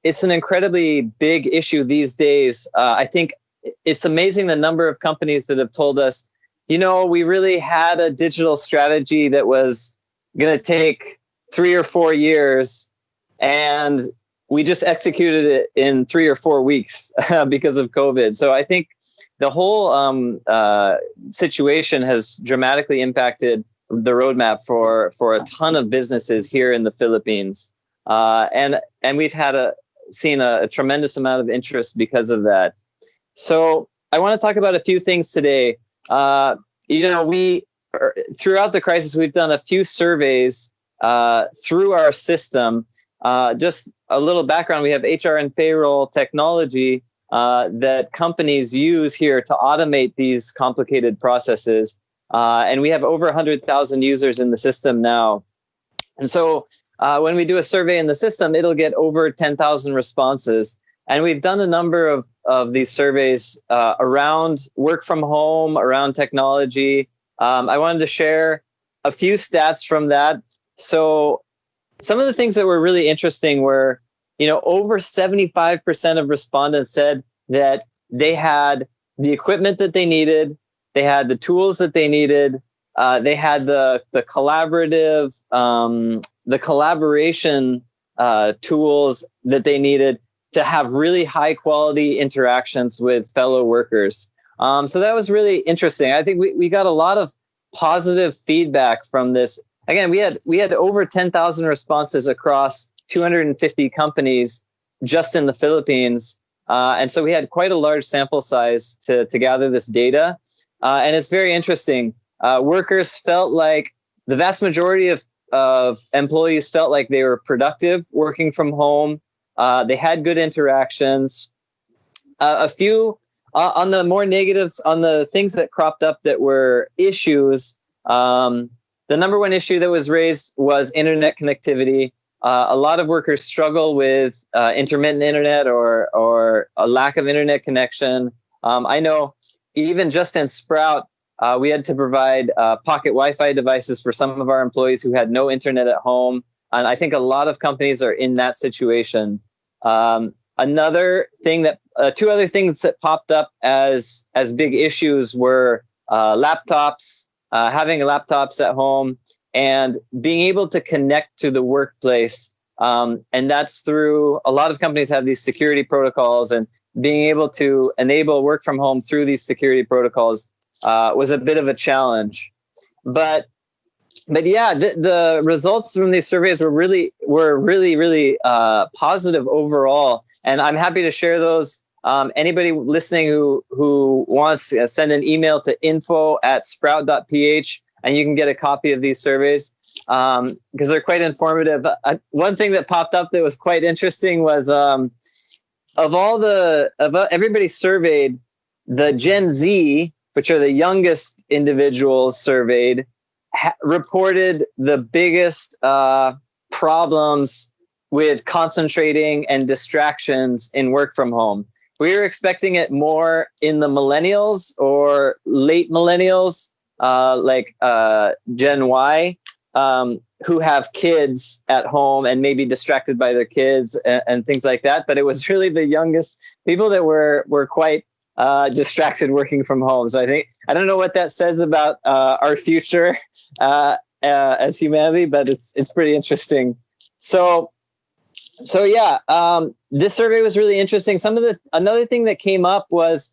it's an incredibly big issue these days. I think it's amazing the number of companies that have told us, we really had a digital strategy that was going to take 3 or 4 years, and we just executed it in 3 or 4 weeks because of COVID. So I think the whole situation has dramatically impacted the roadmap for a ton of businesses here in the Philippines, and we've seen a tremendous amount of interest because of that. So I want to talk about a few things today. We throughout the crisis, we've done a few surveys through our system. Just a little background: we have HR and payroll technology that companies use here to automate these complicated processes. And we have over 100,000 users in the system now. And so when we do a survey in the system, it'll get over 10,000 responses. And we've done a number of these surveys around work from home, around technology. I wanted to share a few stats from that. So some of the things that were really interesting were, over 75% of respondents said that they had the equipment that they needed, they had the tools that they needed, they had the collaboration tools that they needed to have really high quality interactions with fellow workers. So that was really interesting. I think we got a lot of positive feedback from this. Again, we had over 10,000 responses across 250 companies just in the Philippines. And so we had quite a large sample size to gather this data. And it's very interesting. Workers felt like the vast majority of employees felt like they were productive working from home. They had good interactions. A few on the more negatives, on the things that cropped up that were issues. The number one issue that was raised was internet connectivity. A lot of workers struggle with intermittent internet or a lack of internet connection. I know even just in Sprout, we had to provide pocket Wi-Fi devices for some of our employees who had no internet at home. And I think a lot of companies are in that situation. Another thing two other things that popped up as big issues were laptops, having laptops at home, and being able to connect to the workplace. And that's through, a lot of companies have these security protocols, and being able to enable work from home through these security protocols was a bit of a challenge. But yeah, the results from these surveys were really positive overall. And I'm happy to share those. Anybody listening who wants to send an email to info@sprout.ph, and you can get a copy of these surveys because they're quite informative. One thing that popped up that was quite interesting was of everybody surveyed, the Gen Z, which are the youngest individuals surveyed, reported the biggest problems with concentrating and distractions in work from home. We were expecting it more in the millennials or late millennials, like Gen Y, who have kids at home and may be distracted by their kids and things like that. But it was really the youngest people that were quite distracted working from home. So I don't know what that says about our future as humanity, but it's pretty interesting. So yeah, this survey was really interesting. Another thing that came up was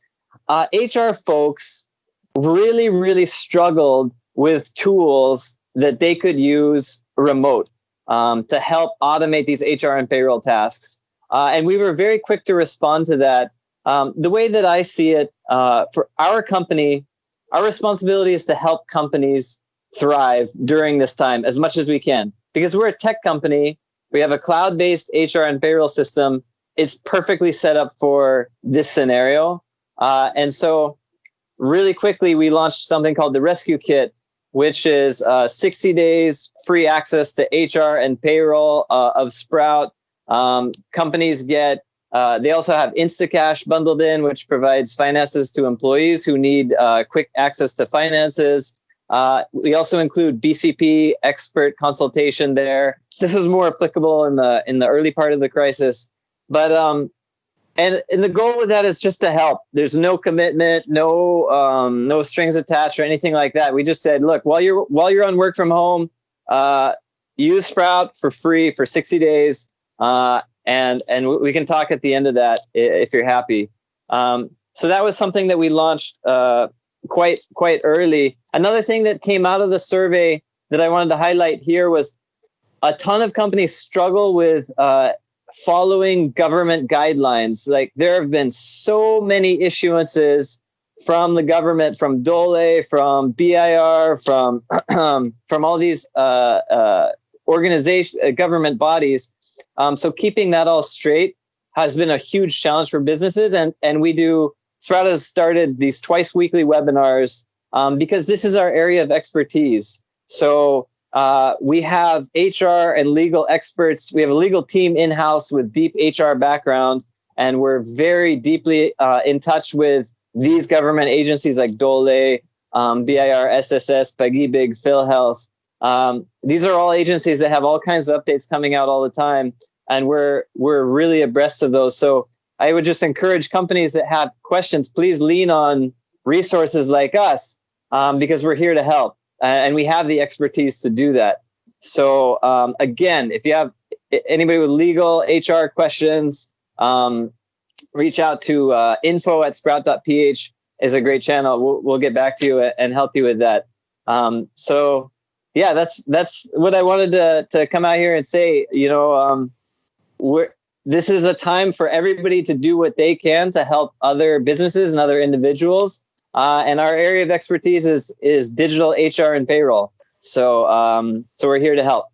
HR folks really struggled with tools that they could use remote to help automate these HR and payroll tasks. And we were very quick to respond to that. The way that I see it, for our company, our responsibility is to help companies thrive during this time as much as we can, because we're a tech company. We have a cloud-based HR and payroll system. It's perfectly set up for this scenario. And so really quickly, we launched something called the Rescue Kit, which is 60 days free access to HR and payroll of Sprout. Companies get, they also have Instacash bundled in, which provides finances to employees who need quick access to finances. We also include BCP expert consultation there. This was more applicable in the early part of the crisis. But and the goal with that is just to help. There's no commitment, no strings attached or anything like that. We just said, look, while you're on work from home, use Sprout for free for 60 days, and we can talk at the end of that if you're happy. So that was something that we launched quite early. Another thing that came out of the survey that I wanted to highlight here was a ton of companies struggle with following government guidelines. Like there have been so many issuances from the government, from DOLE, from BIR, from from all these government bodies. So keeping that all straight has been a huge challenge for businesses. And Sprout has started these twice weekly webinars because this is our area of expertise. So we have HR and legal experts. We have a legal team in-house with deep HR background, and we're very deeply in touch with these government agencies like DOLE, BIR, SSS, Pag-ibig, PhilHealth. These are all agencies that have all kinds of updates coming out all the time, and we're really abreast of those. So I would just encourage companies that have questions, please lean on resources like us because we're here to help. And we have the expertise to do that. So again, if you have anybody with legal HR questions, reach out to info@sprout.ph is a great channel. We'll get back to you and help you with that. So yeah, that's what I wanted to come out here and say. You know, this is a time for everybody to do what they can to help other businesses and other individuals. And our area of expertise is digital HR and payroll. So we're here to help.